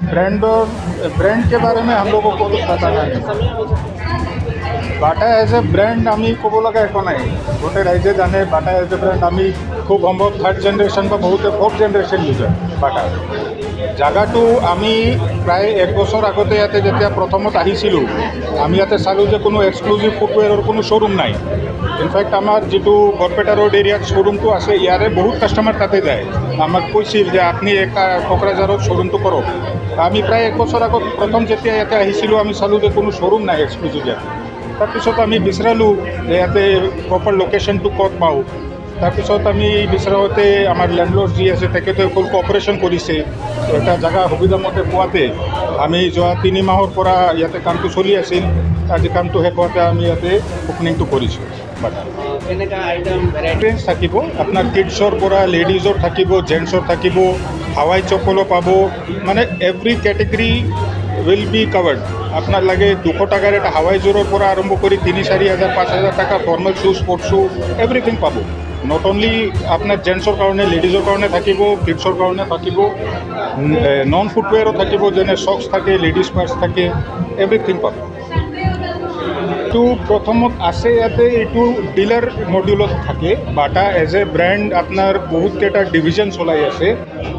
Brand के बारे में हम लोगों को कुछ पता नहीं। बाटा एज ए ब्रैंड आमी कब लगा एक ना गोटे राइजे जाने बाटा एज ए ब्रैंड आमी खूब सम्भव 3rd जेनेरेशन বা बहुते 4th जेनेरेशन यूजर बाटा জায়গাটো আমি প্ৰায় 1 বছৰ আগতে ইয়াতে যেতিয়া প্ৰথমত আহিছিলোঁ আমি ইয়াতে চালোঁ যে কোনো এক্সক্লুজিভ ফুটৱেৰৰ কোনো শ্ব'ৰুম নাই। ইনফেক্ট আমাৰ যিটো বৰপেটা ৰোড এৰিয়াত শ্ব'ৰুমটো আছে ইয়াৰে বহুত কাষ্টমাৰ তাতে যায়। আমাক কৈছিল যে আপুনি কোকৰাঝাৰত শ্ব'ৰুমটো কৰক। আমি প্ৰায় 1 বছৰ আগত প্ৰথম যেতিয়া ইয়াতে আহিছিলোঁ আমি চালোঁ যে কোনো শ্ব'ৰুম নাই এক্সক্লুজিভ ইয়াতে। তাৰপিছত আমি বিচাৰিলোঁ যে ইয়াতে প্ৰপাৰ লোকেশ্যনটো ক'ত পাওঁ। তাৰপিছত আমি বিচাৰোঁতে আমাৰ লেণ্ডলৰ্ড যি আছে তেখেতে ফুল কোঅপাৰেশ্যন কৰিছে। এটা জেগা সুবিধামতে পোৱাতে আমি যোৱা 3 মাহৰ পৰা ইয়াতে কামটো চলি আছিল। আজি কামটো শেষ হোৱাতে আমি ইয়াতে অপেনিংটো কৰিছোঁ। ৰেঞ্জ থাকিব আপোনাৰ কিডছৰ পৰা লেডিজৰ থাকিব, জেণ্টছৰ থাকিব, হাৱাই চপ্পলো পাব, মানে every category will be covered. আপনাৰ লাগে 200 টাকাৰ একটা হাওয়াই জোৰেৰ পৰা আরম্ভ করে 3-4 হাজার 5 হাজার টাকা formal shoe, sports shoe everything পাব। নট অনলি আপনার জেন্টসর কারণে লেডিজর কারণে থাকিব, কিডসর কারণে থাকিব, নন ফুটওয়্যারও থাকিব, যেনে সক্স থাকে, লেডিজ পার্স থাকে, এভরিথিং পাব। এইটো প্ৰথমত আছে ইয়াতে এইটো ডিলাৰ মডিউলত থাকে। বাটা এজ এ ব্ৰেণ্ড আপোনাৰ বহুতকেইটা ডিভিজন চলাই আছে,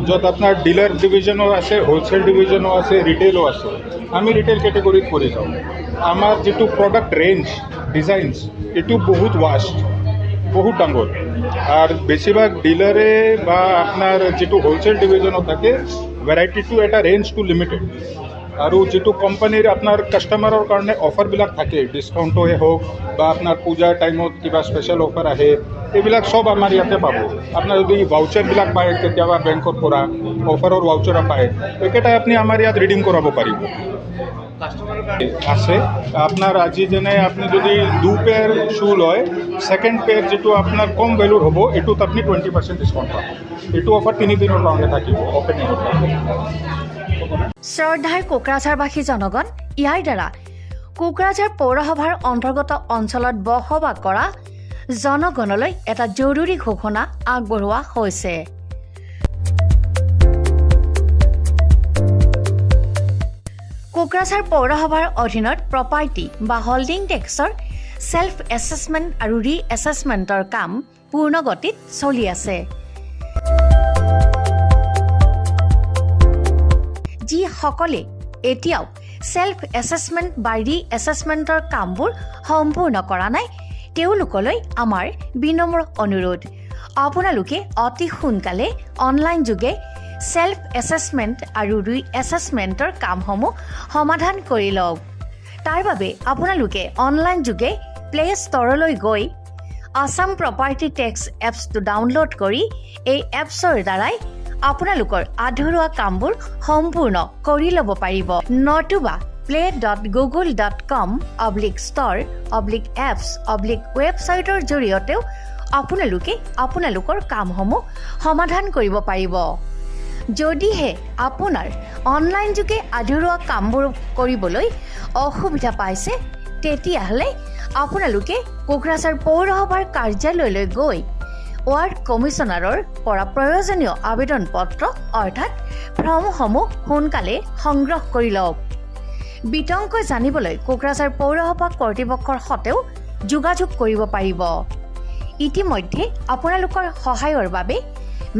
য'ত আপোনাৰ ডিলাৰ ডিভিজনো আছে, হোলচেল ডিভিজনো আছে, ৰিটেইলো আছে। আমি ৰিটেইল কেটেগৰীত কৰি যাওঁ। আমাৰ যিটো প্ৰডাক্ট ৰেঞ্জ ডিজাইনছ এইটো বহুত ৱাষ্ট, বহুত ডাঙৰ। আৰ বেশিৰভাগ ডিলাৰে বা আপনাৰ যেটো হোলসেল ডিভিজনত থাকে ভ্যাৰাইটিটো এটা ৰেঞ্জটো লিমিটেড। আৰু যিটো কোম্পানীৰ আপোনাৰ কাষ্টমাৰৰ কাৰণে অফাৰবিলাক থাকে, ডিছকাউণ্টে হওক বা আপোনাৰ পূজাৰ টাইমত কিবা স্পেচিয়েল অফাৰ আহে, এইবিলাক চব আমাৰ ইয়াতে পাব। আপোনাৰ যদি ভাউচাৰবিলাক পায় কেতিয়াবা বেংকৰ পৰা অফাৰৰ ভাউচাৰ পায়, একেটাই আপুনি আমাৰ ইয়াত ৰিডিম কৰাব পাৰিব। আছে আপনার আজি যেনে আপনি যদি 2 পেয়ার শু লয়, সেকেন্ড পেয়ার যেটো আপনার কম ভ্যালুর হবো এটুত আপনি 20% ডিসকাউন্ট পাবেন। এটু অফার 3 দিনের কারণে থাকিব ওপেনিং। শ্ৰদ্ধাৰ কোকৰাঝাৰবাসী জনগণ, ইয়াৰ দ্বাৰা কোকৰাঝাৰ পৌৰসভাৰ অন্তৰ্গত অঞ্চলত বসবাস কৰা জনগণলৈ এটা জৰুৰী ঘোষণা আগবঢ়োৱা হৈছে। কোকৰাঝাৰ পৌৰসভাৰ অধীনত প্ৰপাৰ্টি বা হোল্ডিং টেক্সৰ সেল্ফ এছেছমেণ্ট আৰু ৰি এছেছমেণ্টৰ কাম পূৰ্ণ গতিত চলি আছে। যিসকলে এতিয়াও সেল্ফ এছেছমেণ্ট বা ৰি এছেছমেণ্টৰ কামবোৰ সম্পূৰ্ণ কৰা নাই তেওঁলোকলৈ আমাৰ বিনম্ৰ অনুৰোধ, আপোনালোকে অতি সোনকালে অনলাইন যোগে সেল্ফ এছেছমেণ্ট আৰু ৰি এছেছমেণ্টৰ কামসমূহ সমাধান কৰি লওক। তাৰ বাবে আপোনালোকে অনলাইন যোগে প্লে ষ্ট'ৰলৈ গৈ আছাম প্ৰপাৰ্টি টেক্স এপছটো ডাউনলোড কৰি এই এপছৰ দ্বাৰাই আপোনালোকৰ আধৰুৱা কামবোৰ সম্পূৰ্ণ কৰি ল'ব পাৰিব। নতুবা play.google.com/store/apps/ৱেবছাইটৰ জৰিয়তেও আপোনালোকে আপোনালোকৰ কামসমূহ সমাধান কৰিব পাৰিব। যদিহে আপোনাৰ অনলাইন যোগে আধৰুৱা কামবোৰ কৰিবলৈ অসুবিধা পাইছে, তেতিয়াহ'লে আপোনালোকে কোকৰাঝাৰ পৌৰসভাৰ কাৰ্যালয়লৈ গৈ ৱাৰ্ড কমিছনাৰৰ পৰা প্ৰয়োজনীয় আবেদন পত্ৰ অৰ্থাৎ ফৰ্মসমূহ সোনকালে সংগ্ৰহ কৰি লওক। বিতংকৈ জানিবলৈ কোকৰাঝাৰ পৌৰসভা কৰ্তৃপক্ষৰ সৈতেও যোগাযোগ কৰিব পাৰিব। ইতিমধ্যে আপোনালোকৰ সহায়ৰ বাবে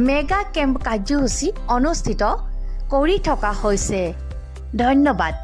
মেগা কেম্প কাৰ্যসূচী অনুষ্ঠিত কৰি থকা হৈছে। ধন্যবাদ।